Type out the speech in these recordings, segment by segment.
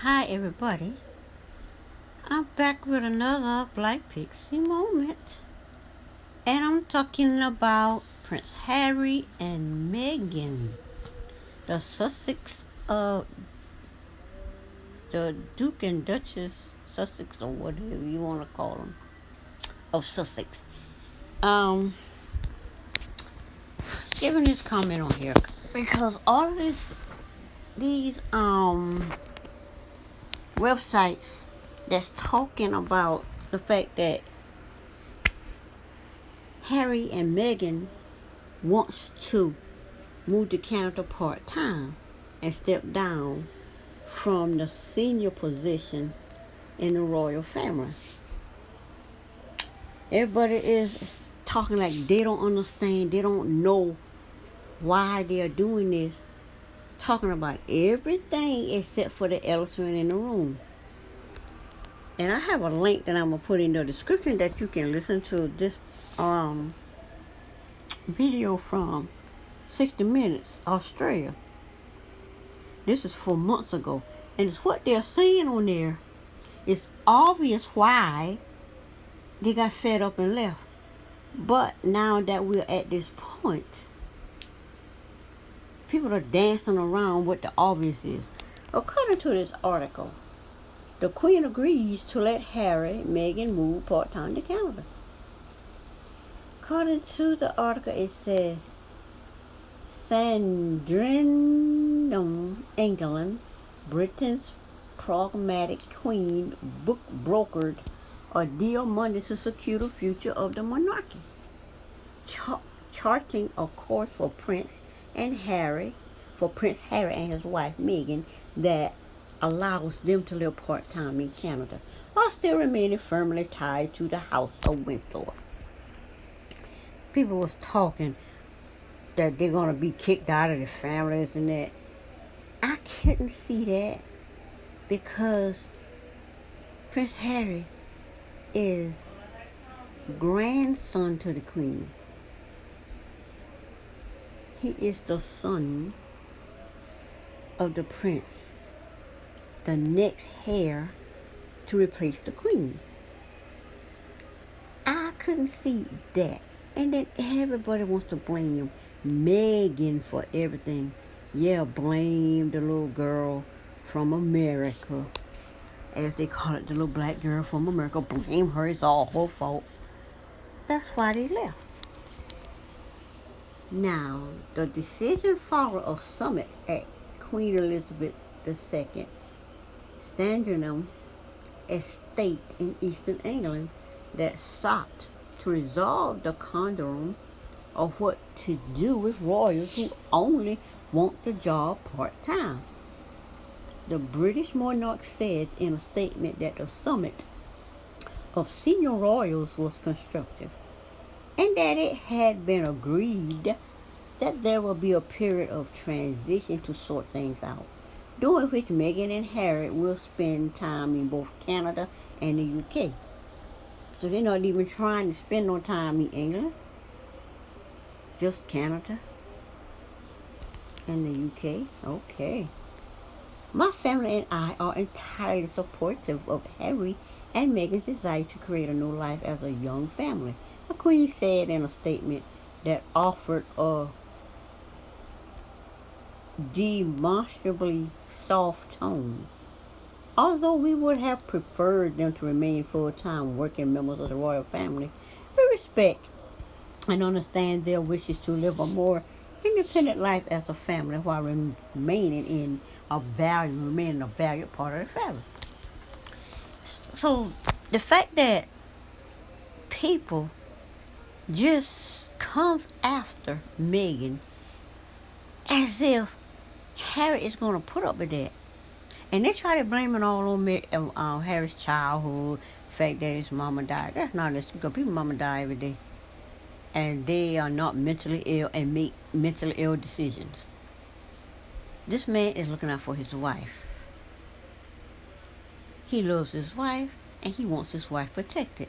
Hi everybody, I'm back with another Black Pixie moment, and I'm talking about Prince Harry and Meghan, the Sussex the Duke and Duchess Sussex, or whatever you want to call them, of Sussex. Um, Giving this comment on here because all of these websites that's talking about the fact that Harry and Meghan wants to move to Canada part-time and step down from the senior position in the royal family. Everybody is talking like they don't understand, they don't know why they're doing this, talking about everything except for the elephant in the room. And I have a link that I'm going to put in the description that you can listen to this video from 60 Minutes, Australia. This is 4 months ago. And it's what they're saying on there. It's obvious why they got fed up and left. But now that we're at this point, people are dancing around what the obvious is. According to this article, the Queen agrees to let Harry and Meghan move part-time to Canada. According to the article, it says, Sandringham, England, Britain's pragmatic queen brokered a deal Monday to secure the future of the monarchy, charting a course for Prince Harry and his wife Meghan that allows them to live part-time in Canada while still remaining firmly tied to the House of Windsor. People was talking that they're going to be kicked out of their families and that. I couldn't see that because Prince Harry is grandson to the Queen. He is the son of the prince, the next heir to replace the Queen. I couldn't see that. And then everybody wants to blame Meghan for everything. Yeah, blame the little girl from America, as they call it, the little black girl from America. Blame her, it's all her fault. That's why they left. Now, the decision followed a summit at Queen Elizabeth II Sandringham estate in eastern England that sought to resolve the conundrum of what to do with royals who only want the job part-time. The British monarch said in a statement that the summit of senior royals was constructive and that it had been agreed that there will be a period of transition to sort things out, during which Meghan and Harry will spend time in both Canada and the UK. So they're not even trying to spend no time in England, just Canada and the UK. Okay. My family and I are entirely supportive of Harry and Meghan's desire to create a new life as a young family, the Queen said in a statement that offered a demonstrably soft tone. Although we would have preferred them to remain full-time working members of the royal family, we respect and understand their wishes to live a more independent life as a family while remaining a valued part of the family. So the fact that people just comes after Meghan as if Harry is going to put up with that. And they try to blame it all on Harry's childhood, the fact that his mama died. That's not it, because people's mama die every day. And they are not mentally ill and make mentally ill decisions. This man is looking out for his wife. He loves his wife and he wants his wife protected.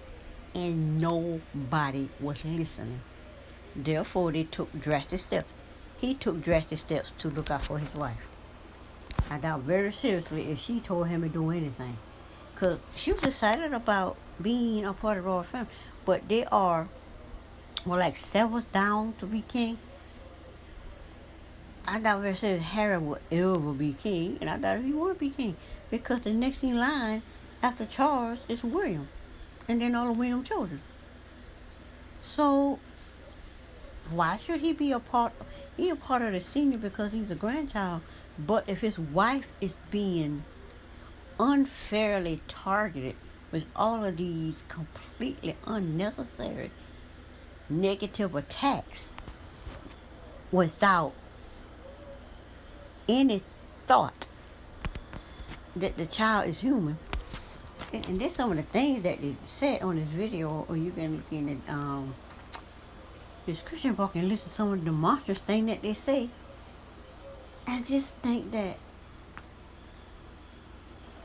And nobody was listening. Therefore, they took drastic steps. He took drastic steps to look out for his wife. I doubt very seriously if she told him to do anything. Because she was excited about being a part of the royal family. But they are, well, like seven down to be king. I doubt very seriously Harry would ever be king. And I doubt he would be king. Because the next in line after Charles is William. And then all the William children. So why should he be a part? He a part of the senior because he's a grandchild. But if his wife is being unfairly targeted with all of these completely unnecessary negative attacks without any thought that the child is human. And there's some of the things that they said on this video, or you can look in the description box and listen to some of the monstrous things that they say. I just think that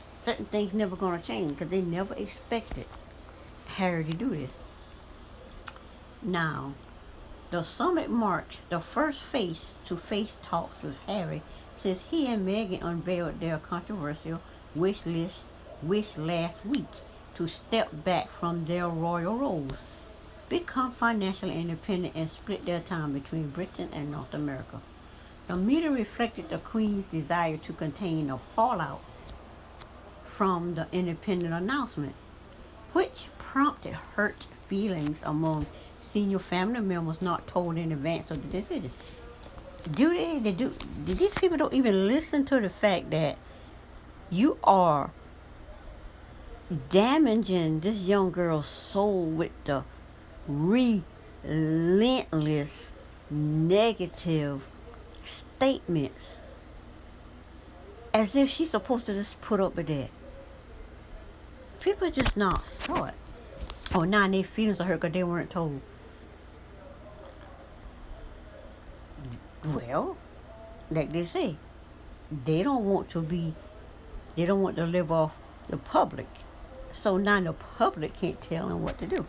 certain things never gonna change because they never expected Harry to do this. Now, the summit marks the first face-to-face talks with Harry since he and Meghan unveiled their controversial wish last week to step back from their royal roles, become financially independent, and split their time between Britain and North America. The meeting reflected the Queen's desire to contain the fallout from the independent announcement, which prompted hurt feelings among senior family members not told in advance of the decision. Did these people don't even listen to the fact that you are damaging this young girl's soul with the relentless negative statements as if she's supposed to just put up with that. People just not saw it. Oh, now their feelings are hurt because they weren't told. Well, like they say, they don't want to live off the public. So now the public can't tell them what to do.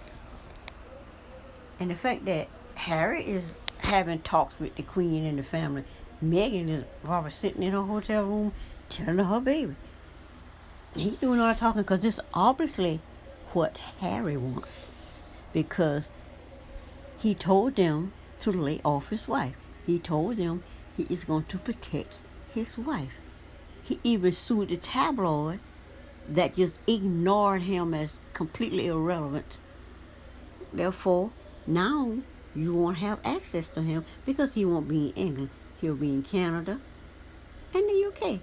And the fact that Harry is having talks with the Queen and the family, Meghan is probably sitting in her hotel room telling her baby. He's doing all the talking because this is obviously what Harry wants. Because he told them to lay off his wife. He told them he is going to protect his wife. He even sued the tabloid that just ignored him as completely irrelevant. Therefore, now you won't have access to him because he won't be in England. He'll be in Canada and the UK.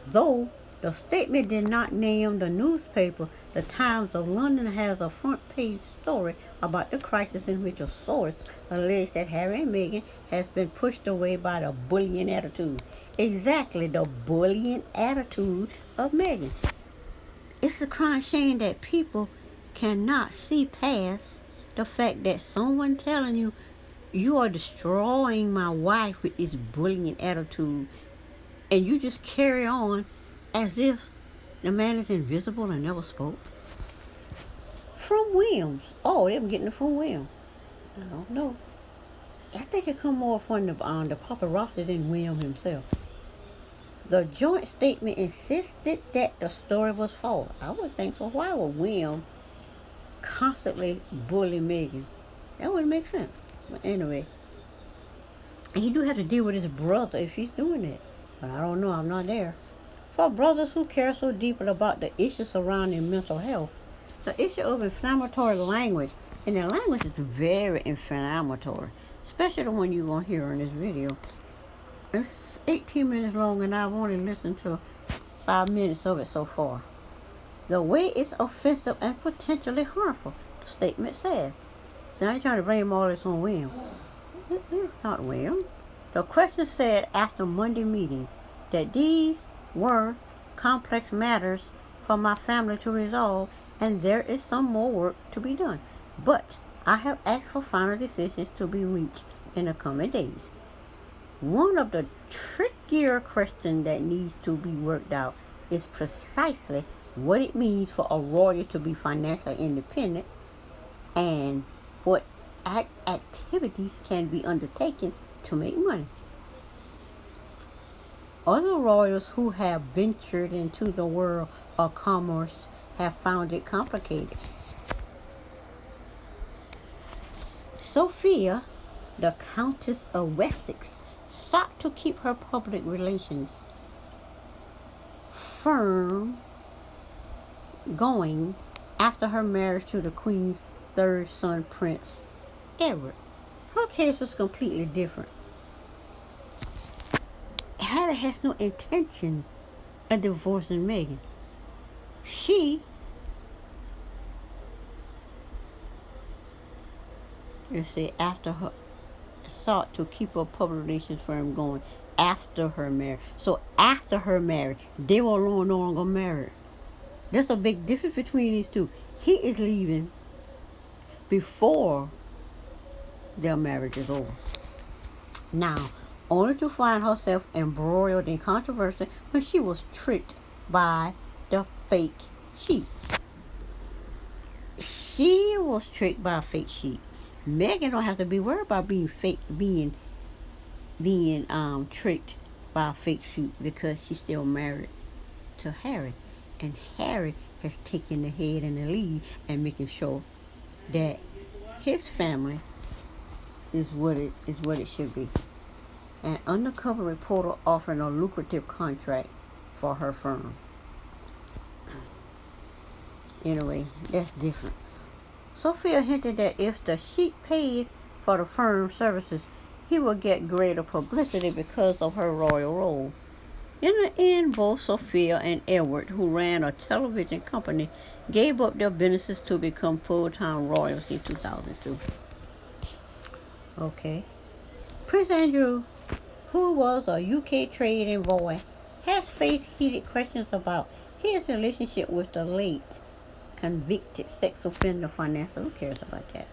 Though the statement did not name the newspaper, the Times of London has a front page story about the crisis in which a source alleged that Harry and Meghan has been pushed away by the bullying attitude. Exactly the bullying attitude of Meghan. It's a crying shame that people cannot see past the fact that someone telling you you are destroying my wife with this bullying attitude, and you just carry on as if the man is invisible and never spoke. From Williams. Oh, they were getting it from Williams. I don't know. I think it come more from the paparazzi than William himself. The joint statement insisted that the story was false. I would think so. Why would William constantly bully Meghan? That wouldn't make sense. But anyway, he do have to deal with his brother if he's doing it. But I don't know. I'm not there. For brothers who care so deeply about the issues surrounding mental health, the issue of inflammatory language, and the language is very inflammatory, especially the one you're going to hear in this video. It's 18 minutes long, and I've only listened to 5 minutes of it so far. The way it's offensive and potentially harmful, the statement said. So now you're trying to blame all this on William. It's not William. The question said after Monday meeting that these were complex matters for my family to resolve, and there is some more work to be done. But I have asked for final decisions to be reached in the coming days. One of the trickier questions that needs to be worked out is precisely what it means for a royal to be financially independent and what activities can be undertaken to make money. Other royals who have ventured into the world of commerce have found it complicated. Sophia, the Countess of Wessex, sought to keep her public relations firm going after her marriage to the Queen's third son, Prince Edward. Her case was completely different. Harry has no intention of divorcing Meghan. She after her sought to keep her public relations firm going after her marriage. So after her marriage, they were no longer married. There's a big difference between these two. He is leaving before their marriage is over. Now, only to find herself embroiled in controversy when she was tricked by the fake sheep. She was tricked by a fake sheep. Meghan don't have to be worried about being tricked by a fake sheep because she's still married to Harry, and Harry has taken the head and the lead and making sure that his family is what it should be. An undercover reporter offering a lucrative contract for her firm. Anyway, that's different. Sophia hinted that if the sheik paid for the firm's services, he would get greater publicity because of her royal role. In the end, both Sophia and Edward, who ran a television company, gave up their businesses to become full-time royals in 2002. Okay. Prince Andrew, who was a UK trade envoy, has faced heated questions about his relationship with the late convicted sex offender financier. Who cares about that?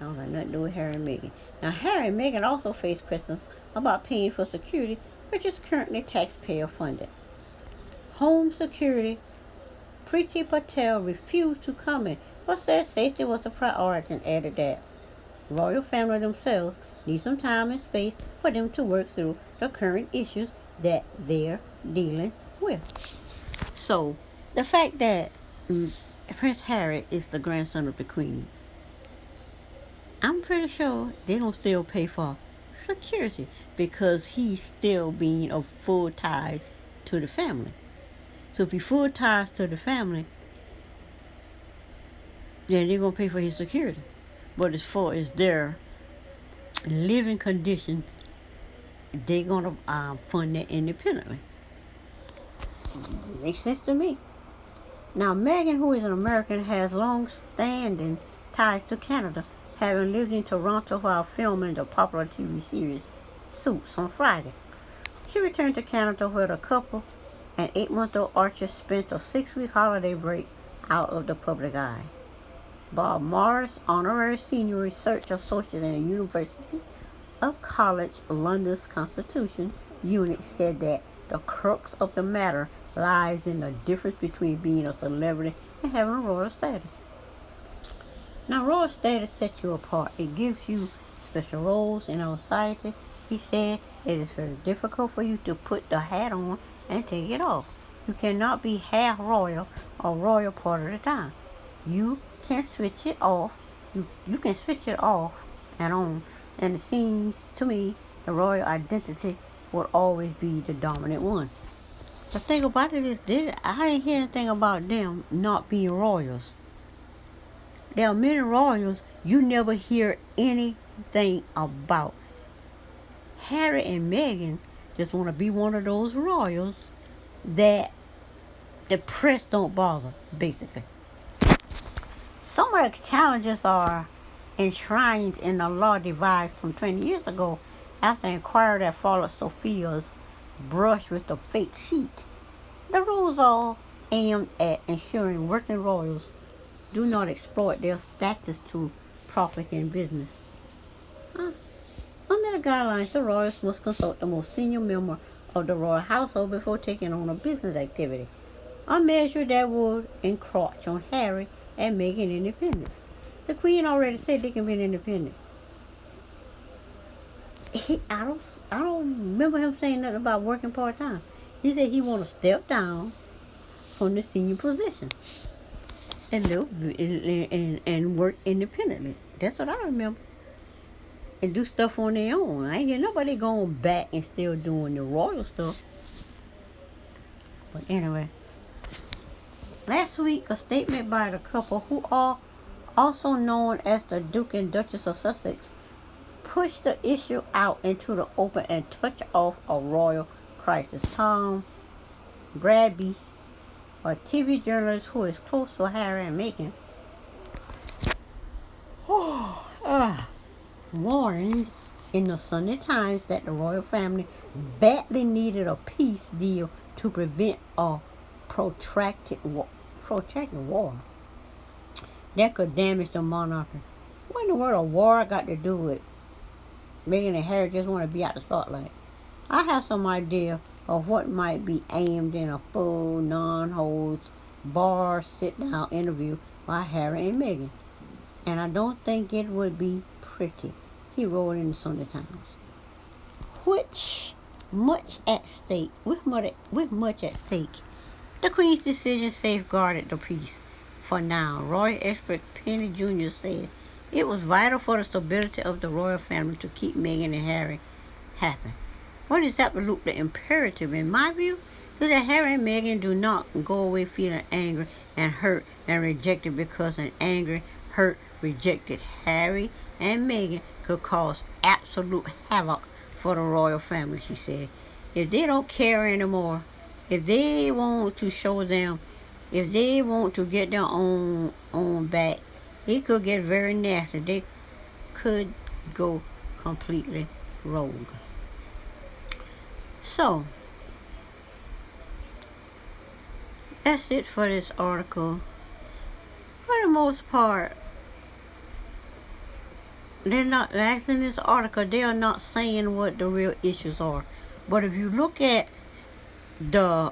I don't have nothing to do with Harry and Meghan. Now, Harry and Meghan also face questions about paying for security, which is currently taxpayer funded. Home Security Priti Patel refused to comment, but said safety was a priority and added that royal family themselves need some time and space for them to work through the current issues that they're dealing with. So, the fact that Prince Harry is the grandson of the Queen, I'm pretty sure they're going to still pay for security because he's still being of full ties to the family. So if he full ties to the family, then they're going to pay for his security. But as far as their living conditions, they're going to fund that independently. Makes sense to me. Now, Meghan, who is an American, has long-standing ties to Canada, having lived in Toronto while filming the popular TV series Suits on Friday. She returned to Canada where the couple and 8-month-old Archer spent a 6-week holiday break out of the public eye. Bob Morris, honorary senior research associate in the University of College London's Constitution Unit, said that the crux of the matter lies in the difference between being a celebrity and having royal status. Now, royal status sets you apart. It gives you special roles in our society. He said it is very difficult for you to put the hat on and take it off. You cannot be half royal or royal part of the time. You can switch it off. You can switch it off and on. And it seems to me the royal identity will always be the dominant one. The thing about it is, I didn't hear anything about them not being royals. There are many royals you never hear anything about. Harry and Meghan just want to be one of those royals that the press don't bother, basically. Some of the challenges are enshrined in the law devised from 20 years ago after an inquiry that followed Sophia's brush with the fake sheet. The rules are aimed at ensuring working royals do not exploit their status to profit in business. Under the guidelines, the royals must consult the most senior member of the royal household before taking on a business activity, a measure that would encroach on Harry and Meghan independence. The Queen already said they can be independent. I don't remember him saying nothing about working part time. He said he want to step down from the senior position and live and work independently. That's what I remember. And do stuff on their own. I ain't hear nobody going back and still doing the royal stuff. But anyway, last week a statement by the couple, who are also known as the Duke and Duchess of Sussex, pushed the issue out into the open and touched off a royal crisis. Tom Bradby, a TV journalist who is close to Harry and Meghan, warned in the Sunday Times that the royal family badly needed a peace deal to prevent a protracted war that could damage the monarchy. What in the world a war got to do with Meghan and Harry just want to be out the spotlight? I have some idea of what might be aimed in a full, non-holds bar sit-down interview by Harry and Meghan, and I don't think it would be pretty, he wrote in the Sunday Times. With much at stake, the Queen's decision safeguarded the peace. For now, royal expert Penny Jr. said it was vital for the stability of the royal family to keep Meghan and Harry happy. What is absolutely imperative, in my view, is that Harry and Meghan do not go away feeling angry and hurt and rejected, because an angry, hurt, rejected Harry and Meghan could cause absolute havoc for the royal family, she said. If they don't care anymore, if they want to show them, if they want to get their own back, it could get very nasty. They could go completely rogue. So, that's it for this article. For the most part, they're not, in this article, they are not saying what the real issues are. But if you look at the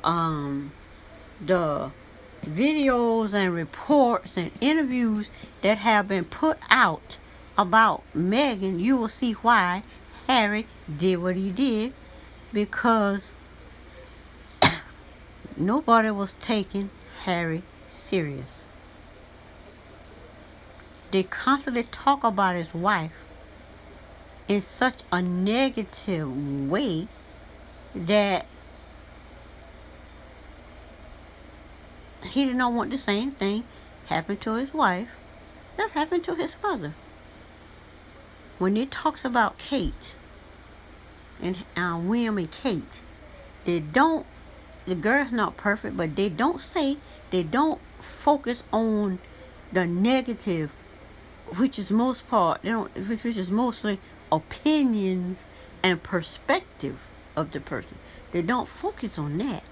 videos and reports and interviews that have been put out about Meghan, you will see why Harry did what he did, because nobody was taking Harry serious. They constantly talk about his wife in such a negative way that he did not want the same thing happen to his wife that happened to his mother. When he talks about Kate and William and Kate, the girl's not perfect, but they don't focus on the negative, which is which is mostly opinions and perspective of the person. They don't focus on that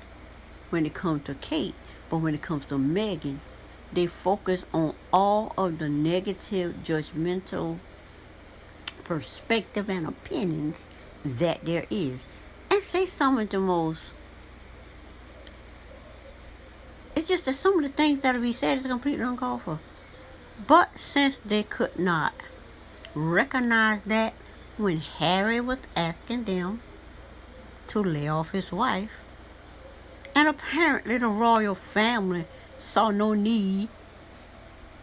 when it comes to Kate, but when it comes to Meghan, they focus on all of the negative, judgmental perspective and opinions that there is, and say some of the most. It's just that some of the things that will be said is completely uncalled for. But since they could not recognize that when Harry was asking them to lay off his wife, and apparently the royal family saw no need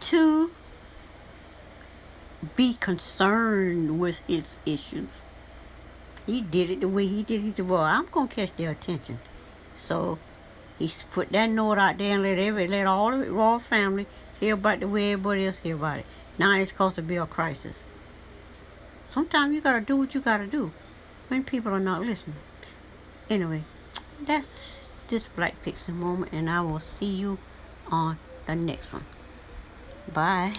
to be concerned with his issues, he did it the way he did. He said, well, I'm going to catch their attention. So he put that note out there and let all the royal family hear about the way everybody else hear about it. Now it's caused to be a crisis. Sometimes you got to do what you got to do when people are not listening. Anyway, that's this Black Pixie moment, and I will see you on the next one. Bye.